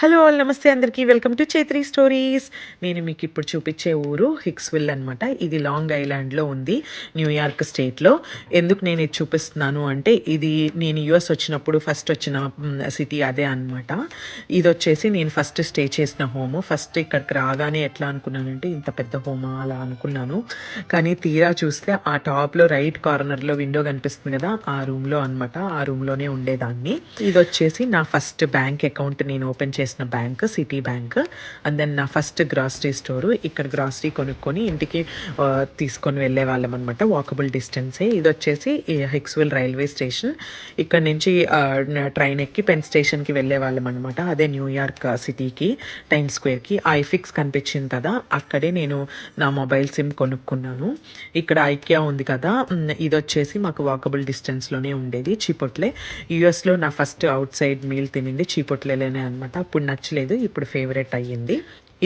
Hello all నమస్తే అందరికీ welcome to Chaitri stories. నేను మీకు ఇప్పుడు చూపించే ఊరు హిక్స్విల్ అనమాట. ఇది లాంగ్ ఐలాండ్లో ఉంది, న్యూయార్క్ స్టేట్లో. ఎందుకు నేను ఇది చూపిస్తున్నాను అంటే, ఇది నేను యూఎస్ వచ్చినప్పుడు ఫస్ట్ వచ్చిన సిటీ అదే అనమాట. ఇది వచ్చేసి నేను ఫస్ట్ స్టే చేసిన హోమ్. ఫస్ట్ ఇక్కడికి రాగానే ఎట్లా అనుకున్నానంటే, ఇంత పెద్ద హోమా అలా అనుకున్నాను. కానీ తీరా చూస్తే ఆ టాప్లో రైట్ కార్నర్లో విండో కనిపిస్తుంది కదా, ఆ రూమ్లో అనమాట. ఆ రూమ్లోనే ఉండేదాన్ని. ఇది వచ్చేసి నా ఫస్ట్ బ్యాంక్ అకౌంట్ నేను ఓపెన్ చేసిన bank, city bank. And then నా ఫస్ట్ గ్రాసరీ స్టోరు. ఇక్కడ గ్రాసరీ కొనుక్కొని ఇంటికి తీసుకొని వెళ్ళే వాళ్ళం అనమాట. వాకబుల్ డిస్టెన్సే. ఇది వచ్చేసి హిక్స్విల్ రైల్వే స్టేషన్. ఇక్కడ నుంచి ట్రైన్ ఎక్కి పెన్ స్టేషన్కి వెళ్ళే వాళ్ళం అనమాట. అదే న్యూయార్క్ సిటీకి, టైమ్ స్క్వేర్కి. ఐఫిక్స్ కనిపించింది కదా, అక్కడే నేను నా మొబైల్ సిమ్ కొనుక్కున్నాను. ఇక్కడ ఐకియా ఉంది కదా, ఇది వచ్చేసి మాకు వాకబుల్ డిస్టెన్స్లోనే ఉండేది. చీపొట్లే. యూఎస్లో నా ఫస్ట్ అవుట్ సైడ్ మీల్ తినింది చీపొట్లేనే అనమాట. అప్పుడు నచ్చలేదు, ఇప్పుడు ఫేవరెట్ అయ్యింది.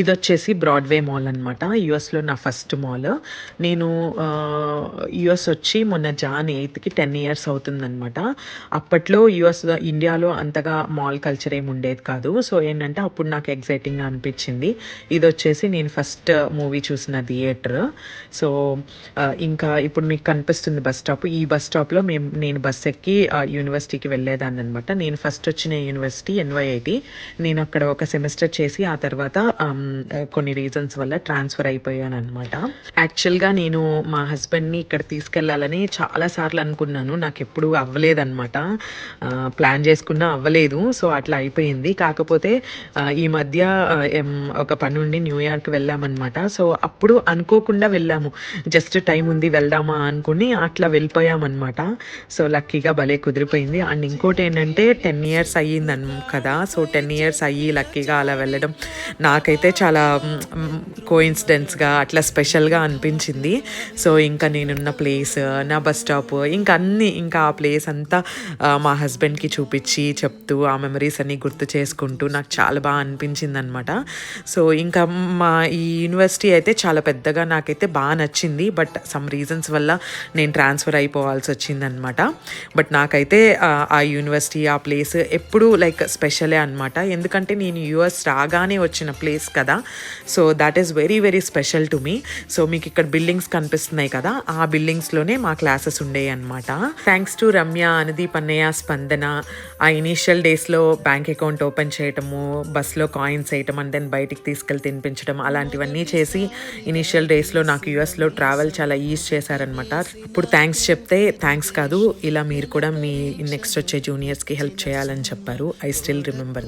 ఇది వచ్చేసి బ్రాడ్వే మాల్ అనమాట. యూఎస్లో నా ఫస్ట్ మాల్. నేను యూఎస్ వచ్చి మొన్న జాన్ 8కి 10 years అవుతుందనమాట. అప్పట్లో ఇండియాలో అంతగా మాల్ కల్చర్ ఏమి ఉండేది కాదు. సో ఏంటంటే అప్పుడు నాకు ఎగ్జైటింగ్గా అనిపించింది. ఇది వచ్చేసి నేను ఫస్ట్ మూవీ చూసిన థియేటర్. సో ఇంకా ఇప్పుడు మీకు కనిపిస్తుంది బస్ స్టాప్. ఈ బస్ స్టాప్లో నేను బస్ ఎక్కి యూనివర్సిటీకి వెళ్ళేదాన్ని అనమాట. నేను ఫస్ట్ వచ్చిన యూనివర్సిటీ NYIT. నేను అక్కడ ఒక సెమిస్టర్ చేసి ఆ తర్వాత కొన్ని రీజన్స్ వల్ల ట్రాన్స్ఫర్ అయిపోయాను అనమాట. యాక్చువల్గా నేను మా హస్బెండ్ని ఇక్కడ తీసుకెళ్ళాలని చాలాసార్లు అనుకున్నాను. నాకు ఎప్పుడు అవ్వలేదన్నమాట. ప్లాన్ చేసుకున్నా అవ్వలేదు. సో అట్లా అయిపోయింది. కాకపోతే ఈ మధ్య ఒక పని ఉండి న్యూయార్క్ వెళ్ళామన్నమాట. సో అప్పుడు అనుకోకుండా వెళ్ళాము. జస్ట్ టైం ఉంది వెళ్దామా అనుకుని అట్లా వెళ్ళిపోయామన్నమాట. సో లక్కీగా భలే కుదిరిపోయింది. అండ్ ఇంకోటి ఏంటంటే 10 years అయ్యింది కదా. సో 10 years అయ్యి లక్కీగా అలా వెళ్ళడం నాకైతే చాలా కోఇన్సిడెన్స్గా అట్లా స్పెషల్గా అనిపించింది. సో ఇంకా నేనున్న ప్లేస్, నా బస్ స్టాప్, ఇంకా ఆ ప్లేస్ అంతా మా హస్బెండ్కి చూపించి చెప్తూ ఆ మెమరీస్ అన్నీ గుర్తు చేసుకుంటూ నాకు చాలా బాగా అనిపించింది అనమాట. సో ఇంకా మా ఈ యూనివర్సిటీ అయితే చాలా పెద్దగా నాకైతే బాగా నచ్చింది. బట్ సమ్ రీజన్స్ వల్ల నేను ట్రాన్స్ఫర్ అయిపోవాల్సి వచ్చిందనమాట. బట్ నాకైతే ఆ యూనివర్సిటీ, ఆ ప్లేస్ ఎప్పుడూ లైక్ స్పెషలే అనమాట. ఎందుకంటే నేను యూఎస్ రాగానే వచ్చిన ప్లేస్ కదా. So that is very very special to me. So మీకు ఇక్కడ బిల్డింగ్స్ కనిపిస్తున్నాయి కదా, ఆ బిల్డింగ్స్లోనే మా క్లాసెస్ ఉండేవి అనమాట. థ్యాంక్స్ టు రమ్య, అనుదీప్ అన్నయ్య, స్పందన. ఆ ఇనీషియల్ డేస్లో బ్యాంక్ అకౌంట్ ఓపెన్ చేయటము, బస్లో కాయిన్స్ వేయటం, అండ్ దెన్ బయటికి తీసుకెళ్ళి తినిపించడం, అలాంటివన్నీ చేసి ఇనీషియల్ డేస్లో నాకు యూఎస్లో ట్రావెల్ చాలా ఈజ్ చేశారనమాట. అప్పుడు థ్యాంక్స్ చెప్తే, థ్యాంక్స్ కాదు, ఇలా మీరు కూడా మీ నెక్స్ట్ వచ్చే జూనియర్స్కి హెల్ప్ చేయాలని చెప్పారు. I still remember that.